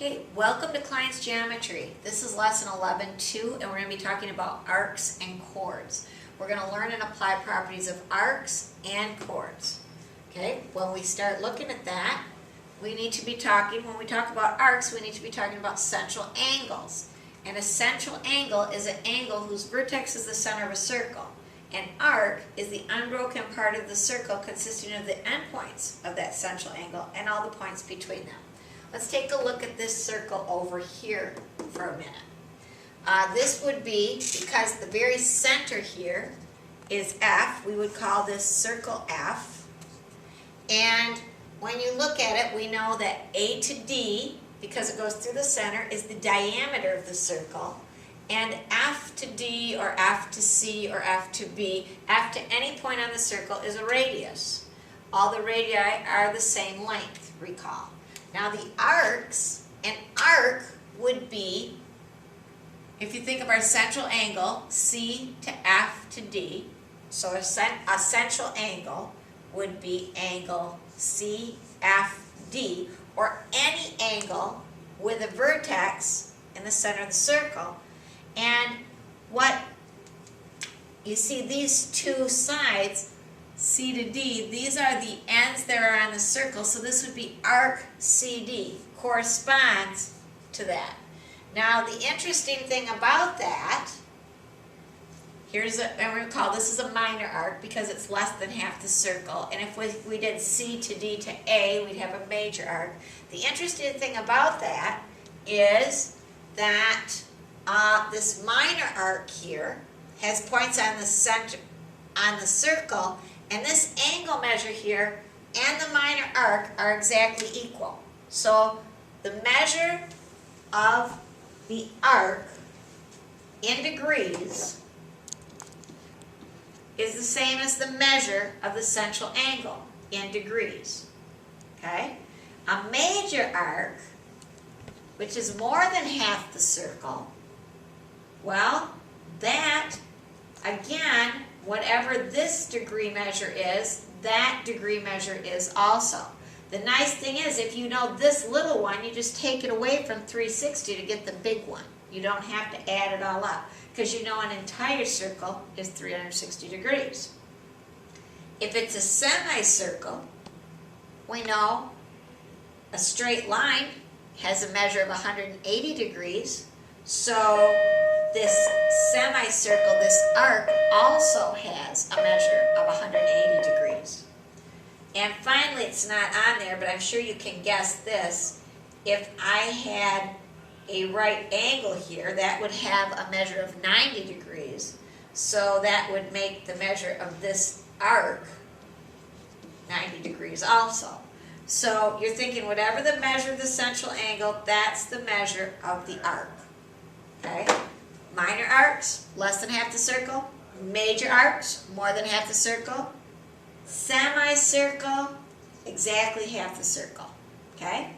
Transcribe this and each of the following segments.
Okay, welcome to Klein's Geometry. This is lesson 11-2, and we're going to be talking about arcs and chords. We're going to learn and apply properties of arcs and chords. Okay, when we start looking at that, we need to be talking, when we talk about arcs, we need to be talking about central angles. And a central angle is an angle whose vertex is the center of a circle. An arc is the unbroken part of the circle consisting of the endpoints of that central angle and all the points between them. Let's take a look at this circle over here for a minute. This would be, because the very center here is F, we would call this circle F. And when you look at it, we know that A to D, because it goes through the center, is the diameter of the circle. And F to D, or F to C, or F to B, F to any point on the circle is a radius. All the radii are the same length, recall. Now the arcs, an arc would be, if you think of our central angle, C to F to D, so a central angle would be angle CFD, or any angle with a vertex in the center of the circle. And what you see, these two sides, C to D, these are the ends that are on the circle, so this would be arc CD, corresponds to that. Now the interesting thing about that, and recall this is a minor arc because it's less than half the circle, and if we did C to D to A, we'd have a major arc. The interesting thing about that is that this minor arc here has points on the center, on the circle, and this angle measure here and the minor arc are exactly equal. So the measure of the arc in degrees is the same as the measure of the central angle in degrees. Okay? A major arc, which is more than half the circle, well, that, again, whatever this degree measure is, that degree measure is also. The nice thing is, if you know this little one, you just take it away from 360 to get the big one. You don't have to add it all up, because you know an entire circle is 360 degrees. If it's a semicircle, we know a straight line has a measure of 180 degrees, so this semicircle, this arc, also has a measure of 180 degrees. And finally, it's not on there, but I'm sure you can guess this. If I had a right angle here, that would have a measure of 90 degrees. So that would make the measure of this arc 90 degrees also. So you're thinking whatever the measure of the central angle, that's the measure of the arc. Okay? Minor arcs, less than half the circle. Major arcs, more than half the circle. Semicircle, exactly half the circle. Okay?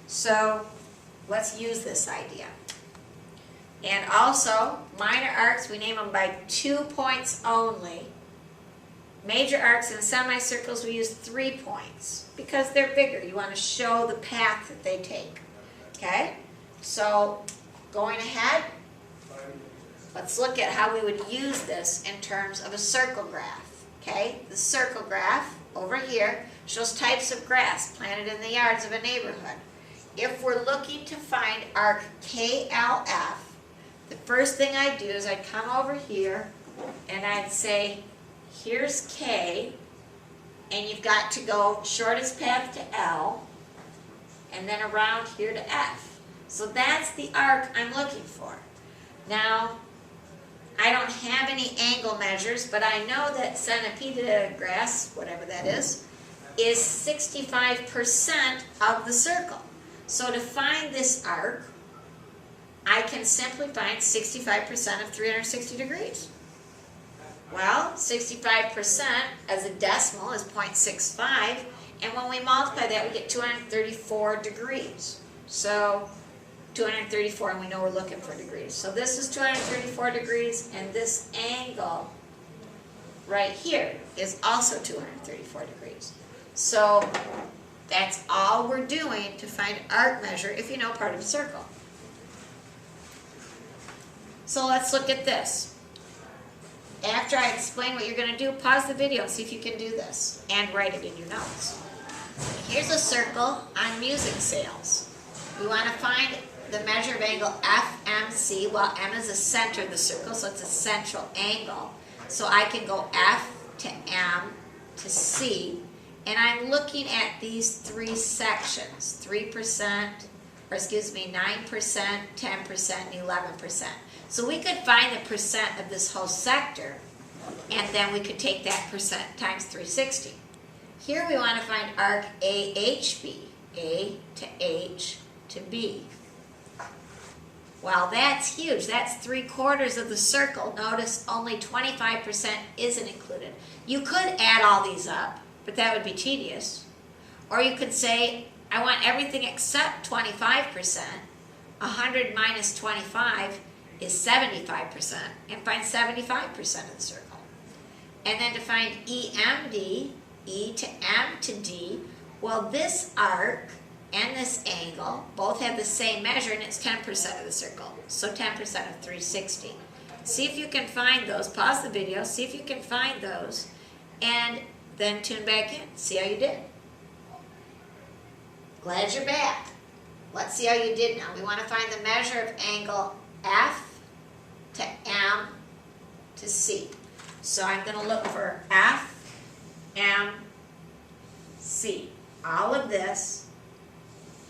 So let's use this idea. And also, minor arcs, we name them by 2 points only. Major arcs and semicircles, we use 3 points because they're bigger. You want to show the path that they take. Okay? So, going ahead, let's look at how we would use this in terms of a circle graph. Okay, the circle graph over here shows types of grass planted in the yards of a neighborhood. If we're looking to find arc KLF, the first thing I'd do is I'd come over here and I'd say, here's K, and you've got to go shortest path to L, and then around here to F. So that's the arc I'm looking for. Now, I don't have any angle measures, but I know that centipede grass, whatever that is 65% of the circle. So to find this arc, I can simply find 65% of 360 degrees. Well, 65% as a decimal is 0.65, and when we multiply that, we get 234 degrees. So 234, and we know we're looking for degrees. So this is 234 degrees, and this angle right here is also 234 degrees. So That's all we're doing to find arc measure if you know part of a circle. So let's look at this. After I explain what you're going to do, pause the video and see if you can do this and write it in your notes. Here's a circle on music sales. We want to find the measure of angle FMC. Well, M is the center of the circle, so it's a central angle. So I can go F to M to C, and I'm looking at these three sections, 3%, or excuse me, 9%, 10%, and 11%. So we could find the percent of this whole sector, and then we could take that percent times 360. Here we want to find arc AHB, A to H to B. Well, that's huge. That's 3/4 of the circle. Notice only 25% isn't included. You could add all these up, but that would be tedious. Or you could say, I want everything except 25%. 100 minus 25 is 75%, and find 75% of the circle. And then to find EMD, E to M to D, well, this arc and this angle both have the same measure, and it's 10% of the circle. So 10% of 360. See if you can find those. Pause the video, see if you can find those, and then tune back in. See how you did. Glad you're back. Let's see how you did now. We want to find the measure of angle F to M to C. So I'm going to look for F, M, C. All of this,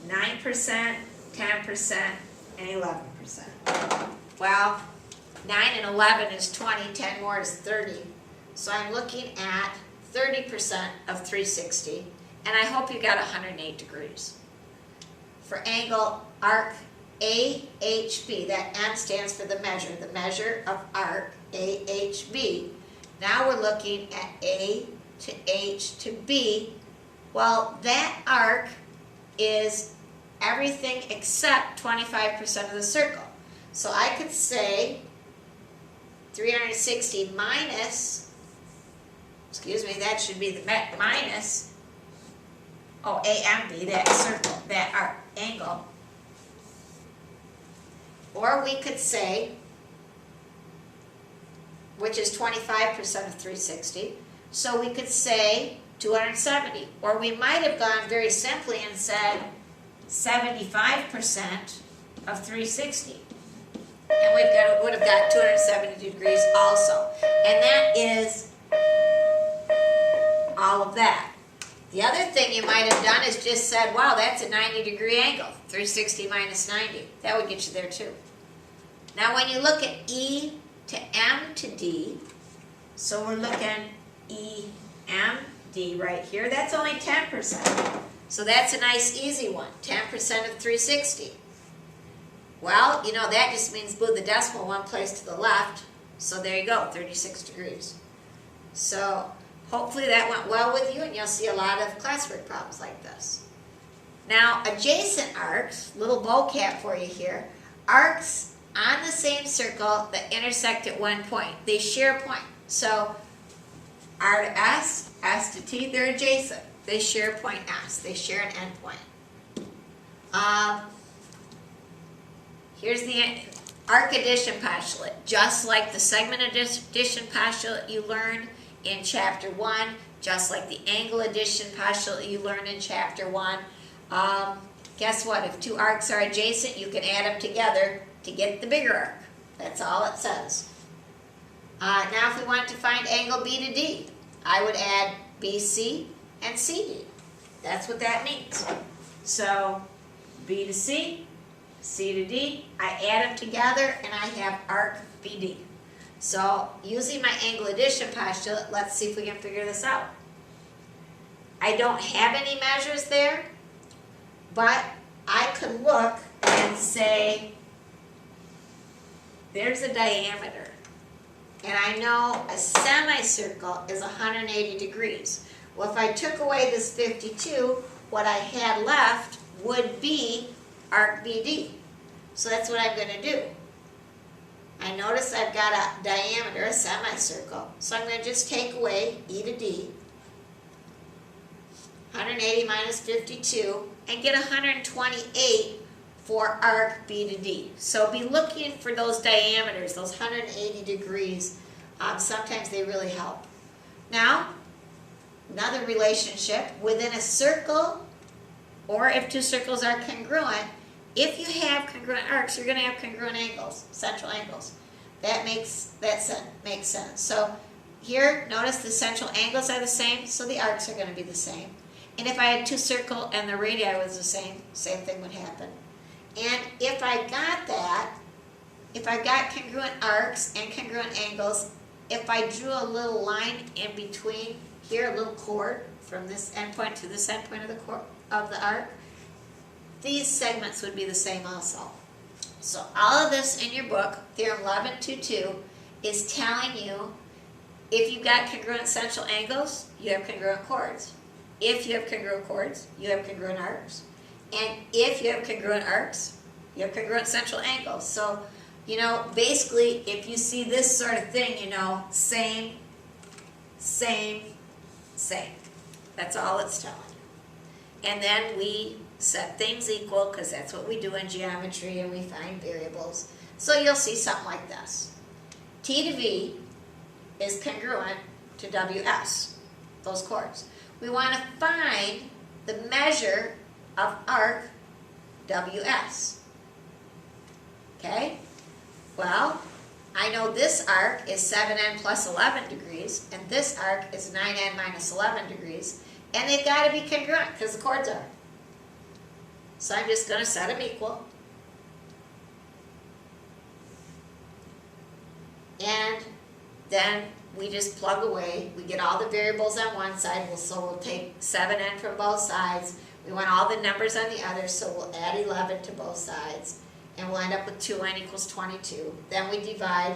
9%, 10%, and 11%. Well, 9 and 11 is 20, 10 more is 30. So I'm looking at 30% of 360, and I hope you got 108 degrees. For angle arc AHB, that M stands for the measure of arc AHB. Now we're looking at A to H to B. Well, that arc is everything except 25% of the circle. So I could say 360 minus, excuse me, that should be the minus, AMB, that circle, that arc angle. Or we could say, which is 25% of 360, so we could say 270. Or we might have gone very simply and said 75% of 360. And would have got 270 degrees also. And that is all of that. The other thing you might have done is just said, wow, that's a 90-degree angle. 360 minus 90. That would get you there too. Now when you look at E to M to D, so we're looking EMD right here, that's only 10%. So that's a nice easy one, 10% of 360. Well, you know, that just means move the decimal one place to the left. So there you go, 36 degrees. So hopefully that went well with you, and you'll see a lot of classwork problems like this. Now, adjacent arcs, little vocab for you here, arcs on the same circle that intersect at one point. They share a point. So R to S, S to T, they're adjacent. They share a point S. They share an end point. Here's the arc addition postulate. Just like the segment addition postulate you learned in Chapter 1, just like the angle addition postulate you learned in Chapter 1. Guess what? If two arcs are adjacent, you can add them together to get the bigger arc. That's all it says. Now if we want to find angle B to D, I would add BC and CD. That's what that means. So B to C, C to D, I add them together and I have arc BD. So using my angle addition postulate, let's see if we can figure this out. I don't have any measures there, but I could look and say, there's a diameter, and I know a semicircle is 180 degrees. Well, if I took away this 52, what I had left would be arc BD. So that's what I'm going to do. I notice I've got a diameter, a semicircle, so I'm going to just take away E to D. 180 minus 52, and get 128 for arc B to D. So be looking for those diameters, those 180 degrees. Sometimes they really help. Now, another relationship, within a circle, or if two circles are congruent, if you have congruent arcs, you're going to have congruent angles, central angles. That makes sense. So here, notice the central angles are the same, so the arcs are going to be the same. And if I had two circles and the radii was the same thing would happen. And if I got that, if I got congruent arcs and congruent angles, if I drew a little line in between here, a little chord from this endpoint to this endpoint of the arc, these segments would be the same also. So all of this in your book, Theorem 11.2.2, is telling you if you've got congruent central angles, you have congruent chords. If you have congruent chords, you have congruent arcs. And if you have congruent arcs, you have congruent central angles. So, basically, if you see this sort of thing, same, same, same. That's all it's telling you. And then we set things equal, because that's what we do in geometry, and we find variables. So you'll see something like this. T to V is congruent to WS, those chords. We want to find the measure of arc WS. Okay? Well, I know this arc is 7n plus 11 degrees, and this arc is 9n minus 11 degrees, and they've got to be congruent because the chords are. So I'm just going to set them equal. And then we just plug away. We get all the variables on one side, so we'll take 7n from both sides. We want all the numbers on the other, so we'll add 11 to both sides. And we'll end up with 2n equals 22. Then we divide,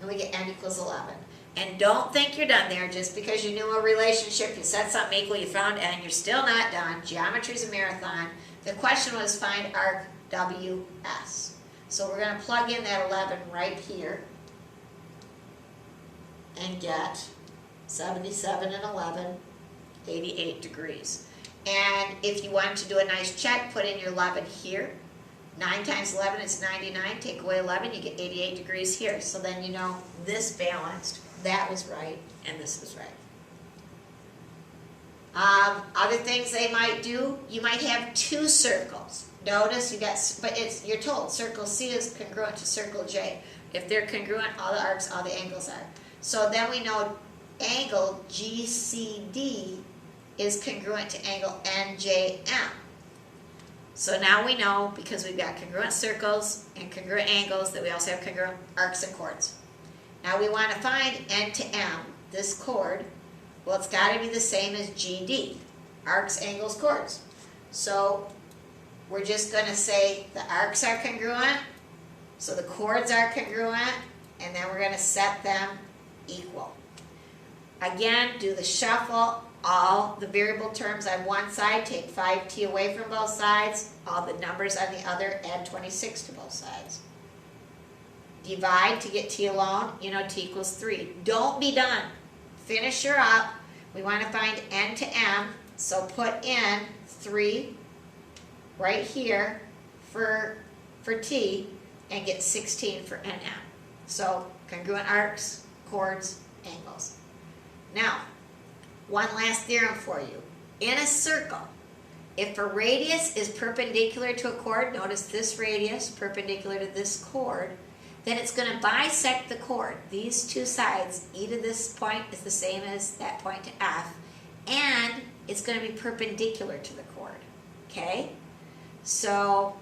and we get n equals 11. And don't think you're done there. Just because you knew a relationship, you set something equal, you found n, you're still not done. Geometry's a marathon. The question was find arc WS. So we're going to plug in that 11 right here and get 77 and 11, 88 degrees. And if you want to do a nice check, put in your 11 here. 9 times 11 is 99. Take away 11, you get 88 degrees here. So then you know this balanced, that was right, and this was right. Other things they might do, you might have two circles. Notice you got, but you're told circle C is congruent to circle J. If they're congruent, all the arcs, all the angles are. So then we know angle GCD is congruent to angle NJM. So now we know, because we've got congruent circles and congruent angles, that we also have congruent arcs and chords. Now we want to find N to M, this chord. Well, it's got to be the same as GD, arcs, angles, chords. So we're just going to say the arcs are congruent, so the chords are congruent, and then we're going to set them equal. Again, do the shuffle. All the variable terms on one side, take 5t away from both sides. All the numbers on the other, add 26 to both sides. Divide to get t alone, you know t equals 3. Don't be done. Finish her up. We want to find n to m, so put in 3 right here for t and get 16 for nm. So congruent arcs, chords, angles. Now, one last theorem for you. In a circle, if a radius is perpendicular to a chord, notice this radius perpendicular to this chord, then it's going to bisect the chord. These two sides, e to this point is the same as that point to f, and it's going to be perpendicular to the chord. Okay? So,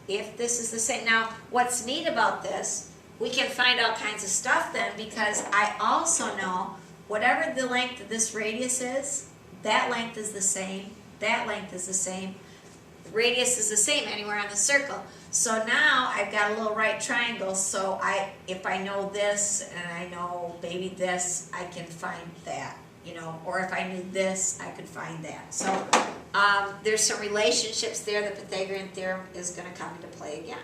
if this is the same, now what's neat about this, we can find all kinds of stuff then, because I also know whatever the length of this radius is, that length is the same, that length is the same, the radius is the same anywhere on the circle. So now I've got a little right triangle, so if I know this and I know maybe this, I can find that, you know, or if I knew this, I could find that. So there's some relationships there. The Pythagorean theorem is going to come into play again.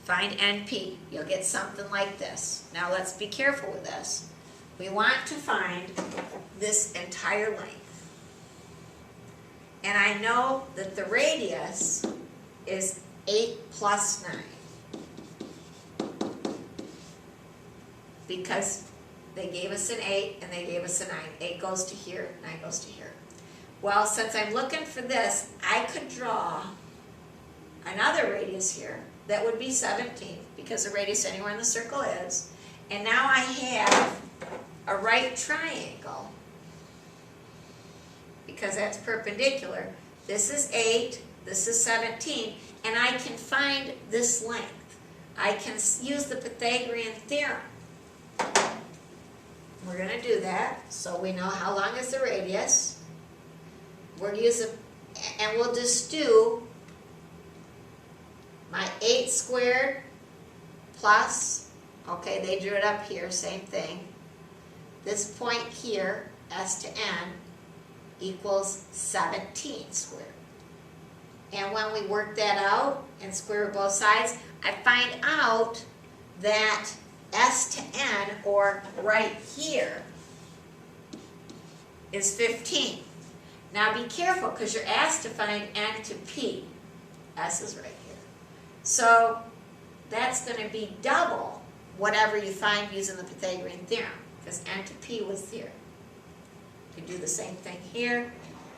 Find NP. You'll get something like this. Now let's be careful with this. we want to find this entire length. And I know that the radius is 8 plus 9. Because they gave us an 8 and they gave us a 9. 8 goes to here, 9 goes to here. Well, since I'm looking for this, I could draw another radius here that would be 17, because the radius anywhere in the circle is. And now I have a right triangle, because that's perpendicular. This is 8, this is 17, and I can find this length. I can use the Pythagorean theorem. We're going to do that, so we know how long is the radius. We're going to use and we'll just do my 8 squared plus, okay, they drew it up here, same thing. This point here, S to N, equals 17 squared. And when we work that out and square root both sides, I find out that S to N, or right here, is 15. Now be careful, because you're asked to find N to P. S is right here. So that's going to be double whatever you find using the Pythagorean theorem, because N to P was here. You do the same thing here,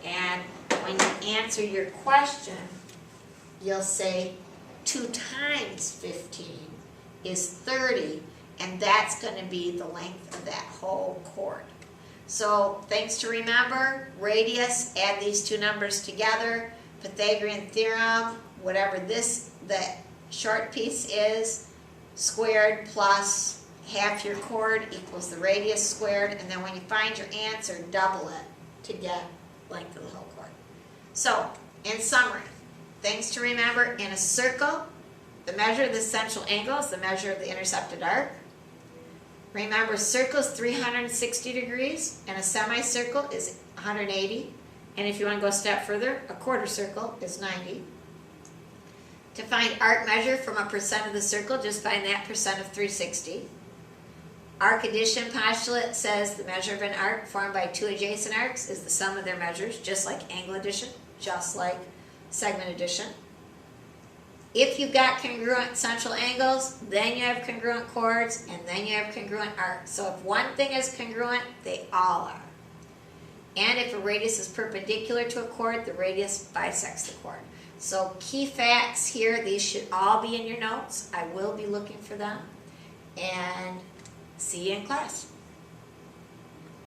and when you answer your question, you'll say 2 times 15 is 30, and that's going to be the length of that whole chord. So things to remember: radius, add these two numbers together, Pythagorean theorem, whatever the short piece is, squared plus half your chord equals the radius squared, and then when you find your answer, double it to get length of the whole chord. So, in summary, things to remember: in a circle, the measure of the central angle is the measure of the intercepted arc. Remember, a circle is 360 degrees, and a semicircle is 180. And if you want to go a step further, a quarter circle is 90. To find arc measure from a percent of the circle, just find that percent of 360. Arc addition postulate says the measure of an arc formed by two adjacent arcs is the sum of their measures, just like angle addition, just like segment addition. If you've got congruent central angles, then you have congruent chords, and then you have congruent arcs. So if one thing is congruent, they all are. And if a radius is perpendicular to a chord, the radius bisects the chord. So key facts here, these should all be in your notes. I will be looking for them. And see you in class.